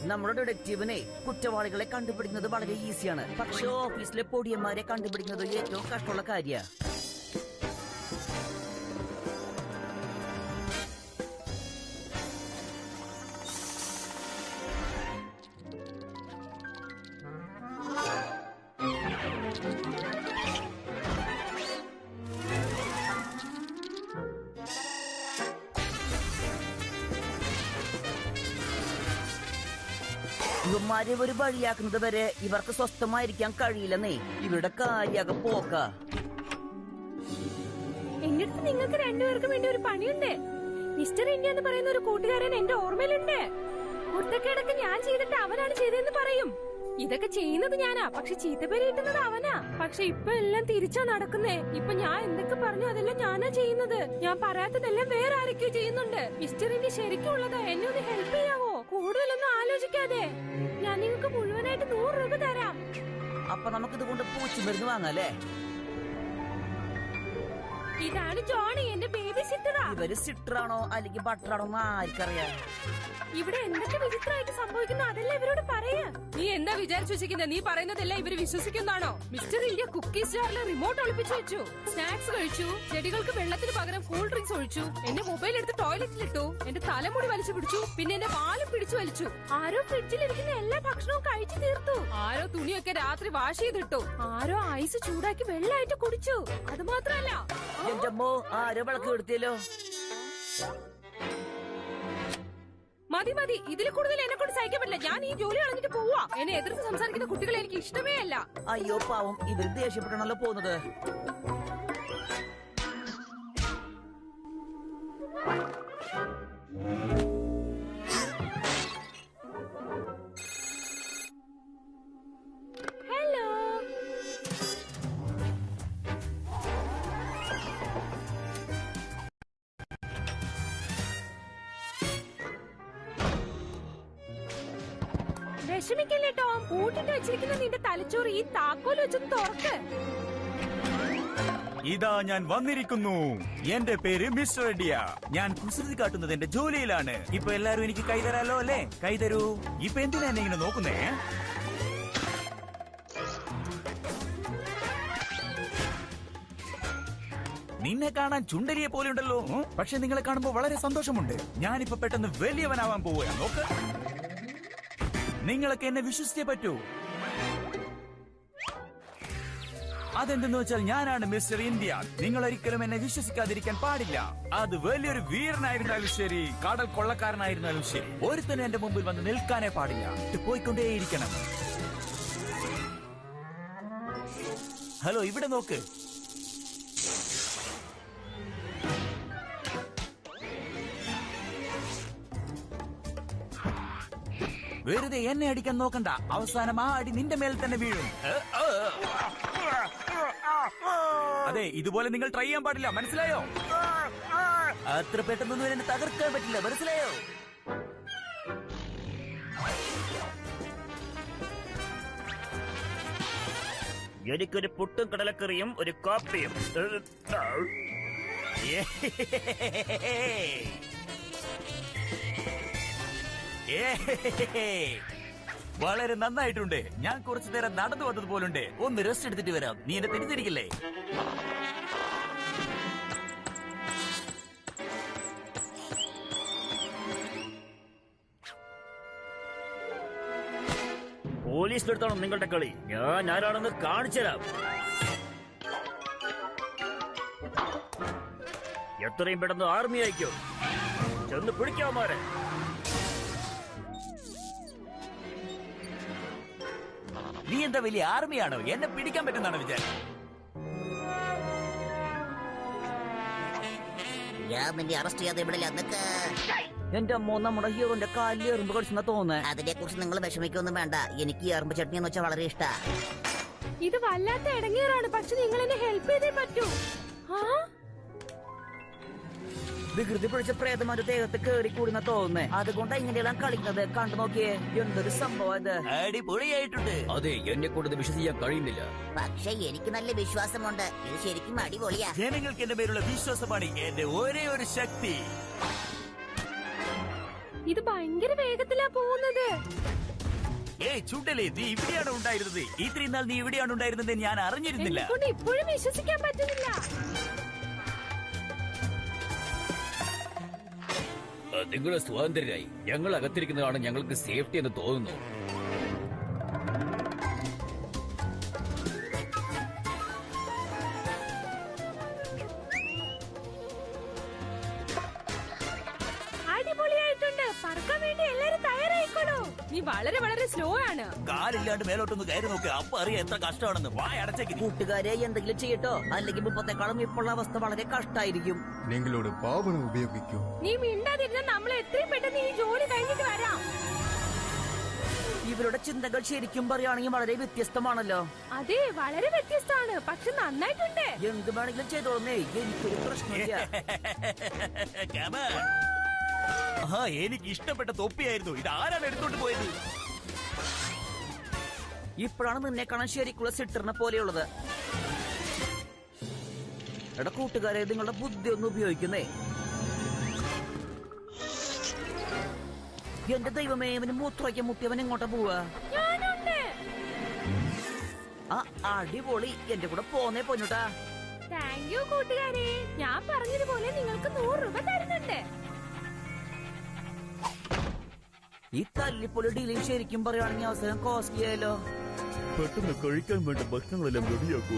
നമ്മുടെ ഡിറ്റക്റ്റീവിനെ കുറ്റവാളികളെ കണ്ടുപിടിക്കുന്നത് വളരെ ഈസിയാണ്. പക്ഷെ ഓഫീസിലെ പൊടിയന്മാരെ കണ്ടുപിടിക്കുന്നത് ഏറ്റവും കഷ്ടമുള്ള കാര്യ. ഇവന്മാരെ ഒരു വഴിയാക്കുന്നത് വരെ ഇവർക്ക് സ്വസ്ഥമായിരിക്കാൻ കഴിയില്ലെന്നേ. ഇവരുടെ കാര്യാകെ പോക്ക. എന്റെ അടുത്ത് നിങ്ങൾക്ക് രണ്ടുപേർക്കും വേണ്ടി ഒരു പണിയുണ്ട്. മിസ്റ്റർ ഇന്ത്യ എന്ന് പറയുന്ന ഒരു കൂട്ടുകാരൻ എന്റെ ഓർമ്മയിലുണ്ട്. കുർത്തക്കേടൊക്കെ ഞാൻ ചെയ്തിട്ട് അവനാണ് ചെയ്തതെന്ന് പറയും. ഇതൊക്കെ ചെയ്യുന്നത് ഞാനാ, പക്ഷെ ചീത്തപ്പേര് കിട്ടുന്നത് അവനാ. പക്ഷെ ഇപ്പൊ എല്ലാം തിരിച്ചാ നടക്കുന്നേ. ഇപ്പൊ ഞാൻ എന്തൊക്കെ പറഞ്ഞു അതെല്ലാം ഞാനാ ചെയ്യുന്നത്. ഞാൻ പറയാത്തതെല്ലാം വേറെ ആരൊക്കെയോ ചെയ്യുന്നുണ്ട്. മിസ്റ്റർ ഇന്ത്യ ശരിക്കും ഉള്ളതാ. എന്നെ ഒന്ന് ഹെൽപ്പ് ചെയ്യാവോ? കൂടുതലൊന്നും ആലോചിക്കാതെ. ഞാൻ നിങ്ങൾക്ക് മുഴുവനായിട്ട് 100 രൂപ തരാം. അപ്പൊ നമുക്കിത് കൊണ്ട് പൂച്ചുമരുന്ന് വാങ്ങാല്ലേ? ഇതാണ് ജോണി, എന്റെ ബേബി സിറ്ററാ. ഇവര് സിറ്ററാണോ അല്ലെങ്കിൽ ബട്ടറാണോ എന്ന് ആർക്കറിയാം. ഇവിടെ എന്തൊക്കെ വിചിത്രമായിട്ട് സംഭവിക്കുന്നു അതെല്ലാം ഇവരോട് പറയാ. നീ എന്താ വിചാരിച്ചു വെച്ചിരിക്കുന്നത്? നീ പറയുന്നതെല്ലാം ഇവര് വിശ്വസിക്കുന്നതാണോ? മിസ്റ്റർ ഇന്ത്യ കുക്കീസ് ജാറിലെ റിമോട്ട് ഒളിപ്പിച്ചു വെച്ചു, സ്നാക്സ് കഴിച്ചു, ചെടികൾക്ക് വെള്ളത്തിന് പകരം കൂൾ ഡ്രിങ്ക്സ് ഒഴിച്ചു, എന്റെ മൊബൈൽ എടുത്ത് ടോയ്ലറ്റിലിട്ടു, എന്റെ തലമുടി വലിച്ചു പിടിച്ചു, പിന്നെ എന്റെ പാലും പിടിച്ചു വലിച്ചു. ആരോ ഫ്രിഡ്ജിലിരിക്കുന്ന എല്ലാ ഭക്ഷണവും കഴിച്ചു തീർത്തു. ആരോ തുണിയൊക്കെ രാത്രി വാഷ് ചെയ്തിട്ടു. ആരോ ഐസ് ചൂടാക്കി വെള്ളമായിട്ട് കുടിച്ചു. അത് മാത്രല്ല, എന്റെ അമ്മോ, ആരോ വിളക്ക് കൊടുത്തിയല്ലോ. മതി മതി, ഇതിൽ കൂടുതൽ എന്നെ കൊണ്ട് സഹിക്കാൻ പറ്റില്ല. ഞാൻ ഈ ജോലി കളഞ്ഞിട്ട് പോവാ. എന്നെ എതിർത്ത് സംസാരിക്കുന്ന കുട്ടികളെ എനിക്ക് ഇഷ്ടമേ അല്ല. അയ്യോ പാവം, ഇവര് ദേഷ്യപ്പെട്ടാണല്ലോ പോകുന്നത്. ഹലോ, വിഷമിക്കല്ലേ ടോം. കൂട്ടിട്ട് വെച്ചിരിക്കുന്ന നിന്റെ തലച്ചോറ് ഈ താക്കോൽ വെച്ചൊന്ന് തുറക്ക്. ഇതാ ഞാൻ വന്നിരിക്കുന്നു. എന്റെ പേര് മിസ്റ്റർ റെഡ്ഡിയ. ഞാൻ കുസൃതി കാട്ടുന്നത് എന്റെ ജോലിയിലാണ്. ഇപ്പൊ എല്ലാരും എനിക്ക് കൈതരാലോ അല്ലേ? കൈതരൂ. ഇപ്പൊ എന്തിനാ എന്നെ ഇങ്ങനെ നോക്കുന്നേ? നിന്നെ കാണാൻ ചുണ്ടരിയെ പോലെ ഉണ്ടല്ലോ. പക്ഷെ നിങ്ങളെ കാണുമ്പോ വളരെ സന്തോഷമുണ്ട്. ഞാനിപ്പോ പെട്ടെന്ന് വലിയവനാവാൻ പോവുക. നോക്ക്, നിങ്ങളൊക്കെ എന്നെ വിശ്വസിച്ചേ പറ്റൂ. അതെന്തെന്ന് വെച്ചാൽ ഞാനാണ് മിസ്റ്റർ ഇന്ത്യ. നിങ്ങൾ ഒരിക്കലും എന്നെ വിശ്വസിക്കാതിരിക്കാൻ പാടില്ല. അത് വലിയൊരു വീരനായിരുന്നാലും ശരി, കടൽ കൊള്ളക്കാരനായിരുന്നാലും ശരി, ഒരുത്തനും എന്റെ മുമ്പിൽ വന്ന് നിൽക്കാനേ പാടില്ല. പോയിക്കൊണ്ടേയിരിക്കണം. ഹലോ, ഇവിടെ നോക്ക്. വെറുതെ എന്നെ അടിക്കാൻ നോക്കണ്ട. അവസാനം ആ അടി നിന്റെ മേൽ തന്നെ വീഴും. അതെ, ഇതുപോലെ നിങ്ങൾ ട്രൈ ചെയ്യാൻ പാടില്ല, മനസ്സിലായോ? അത്ര പെട്ടെന്നൊന്നും എന്നെ തകർക്കാൻ പറ്റില്ല, മനസ്സിലായോ? എനിക്കൊരു പുട്ടും കടലക്കറിയും ഒരു കാപ്പിയും. വളരെ നന്നായിട്ടുണ്ട്. ഞാൻ കുറച്ചു നേരം നടന്നു വന്നത് പോലുണ്ട്. ഒന്ന് റെസ്റ്റ് എടുത്തിട്ട് വരാം. നീ എന്നെ തെറ്റിദ്ധരിക്കില്ലേ? പോലീസിലെടുത്താണോ നിങ്ങളുടെ കളി? ഞാൻ ആരാണെന്ന് കാണിച്ചു തരാം. എത്രയും പെട്ടെന്ന് ആർമി അയക്കോ. ചെന്ന് പിടിക്കാമാരെ. നീ എന്താ വലിയ ആർമിയാണോ? എന്നെ പിടിക്കാൻ പറ്റുന്നതാണ് വിചാരം? ഞാൻ നിന്നെ അറസ്റ്റ് ചെയ്യാതെ ഇവിടെ നിനക്ക്. എന്റെ അമ്മോ, നമ്മുടെ ഹീറോന്റെ കാലിൽ എറുമ്പ് കടിച്ചെന്നാ തോന്നുന്നത്. അതിനെ കുറിച്ച് നിങ്ങൾ വിഷമിക്കൊന്നും വേണ്ട. എനിക്ക് ഈ എറുമ്പ് ചട്നി എന്ന് വെച്ചാൽ വളരെ ഇഷ്ടാ. ഇത് വല്ലാത്ത ഇടങ്ങേറാണ്. പക്ഷെ നിങ്ങൾ എന്നെ ഹെൽപ്പ് ചെയ്തേ പറ്റൂ. വികൃതി പിടിച്ച പ്രേതമാരുടെ ദേഹത്ത് കേറി കൂടുന്ന തോന്നുന്നേ. അതുകൊണ്ടാ ഇങ്ങനെയെല്ലാം കളിക്കുന്നത്. കണ്ടു നോക്കിയേ, എന്തൊരു സംഭവം ഇത്. അടിപൊളിയായിട്ടുണ്ട്. അതെ, എന്നെ കൂടുതൽ വിശ്വസിക്കാൻ കഴിയുന്നില്ല. പക്ഷെ എനിക്ക് നല്ല വിശ്വാസമുണ്ട്. ഇത് ശരിക്കും അടിപൊളിയാ. ജനങ്ങൾക്ക് എന്റെ പേരുള്ള വിശ്വാസമാണ് എന്റെ ഒരേ ഒരു ശക്തി. ഇത് ഭയങ്കര വേഗത്തിലാ പോകുന്നത്. ഏയ് ചുണ്ടലേ, നീ ഇവിടെയാണ് ഉണ്ടായിരുന്നത്. ഇത്രയും നാൾ നീ ഇവിടെയാണ് ഉണ്ടായിരുന്നത് ഞാൻ അറിഞ്ഞിരുന്നില്ല. എന്നെക്കൊണ്ട് ഇപ്പോഴും വിശ്വസിക്കാൻ പറ്റുന്നില്ല. നിങ്ങൾ സ്വാതന്ത്ര്യരായി. ഞങ്ങൾ അകത്തിരിക്കുന്നതാണ് ഞങ്ങൾക്ക് സേഫ്റ്റി എന്ന് തോന്നുന്നു. അടിപൊളിയായിട്ടുണ്ട്. പറക്കാൻ വേണ്ടി എല്ലാരും തയ്യാറായിക്കോളൂ. നീ വളരെ വളരെ സ്ലോ ആണ്. കാലില്ലാണ്ട് മേലോട്ടൊന്ന് കയറി നോക്ക്, അപ്പൊ അറിയാം എത്ര കഷ്ടമാണെന്ന്. വായ അടച്ചേക്ക്. കൂട്ടുകാരെ എന്തെങ്കിലും ചെയ്യട്ടോ, അല്ലെങ്കിൽ മുമ്പത്തെക്കാളും ഇപ്പോൾ അവസ്ഥ വളരെ കഷ്ടായിരിക്കും. നിങ്ങളോട് പാവനം ഉപയോഗിക്കൂ. നീ മിണ്ടാതിരുന്ന നമ്മൾ എത്രയും പെട്ടെന്ന് ഈ ജോലി കഴിഞ്ഞിട്ട് വരാം. ഇവരുടെ ചിന്തകൾ ശരിക്കും പറയുകയാണെങ്കിൽ വളരെ വ്യത്യസ്തമാണല്ലോ. അതെ, വളരെ വ്യത്യസ്തമാണ്. പക്ഷെ നന്നായിട്ടുണ്ട്. എന്ത് വേണമെങ്കിലും ചെയ്തോളന്നേ, എനിക്കൊരു പ്രശ്നമില്ല. എനിക്ക് ഇഷ്ടപ്പെട്ട തൊപ്പിയായിരുന്നു. ഇത് ആരാണ് എടുത്തോണ്ട് പോയത്? ഇപ്പോഴാണ് നിന്നെ കാണാൻ ശരിക്കുള്ള സിട്ടറിനെ പോലെയുള്ളത്. എടാ കൂട്ടുകാരെ, നിങ്ങളുടെ ബുദ്ധി ഒന്ന് ഉപയോഗിക്കുന്നേ. എന്റെ ദൈവമേ, അവന് മൂത്രയ്ക്ക് മുട്ടി. അവൻ എങ്ങോട്ടാ പോവാ? ഞാനുണ്ട്. ആ അടിപൊളി. എന്റെ കൂടെ പോന്നേ പൊന്നുട്ടാ. താങ്ക് യു കൂട്ടുകാരെ. ഞാൻ പറഞ്ഞതുപോലെ നിങ്ങൾക്ക് 100 രൂപ തരുന്നുണ്ട്. ഈ തല്ലിപ്പൊളി ഡീലിംഗ് ശരിക്കും പറയുകയാണെങ്കിൽ അവസരം കോസ്റ്റ്ലി ആയല്ലോ. പെട്ടെന്ന് കഴിക്കാൻ വേണ്ട ഭക്ഷണങ്ങളെല്ലാം റെഡിയാക്കൂ.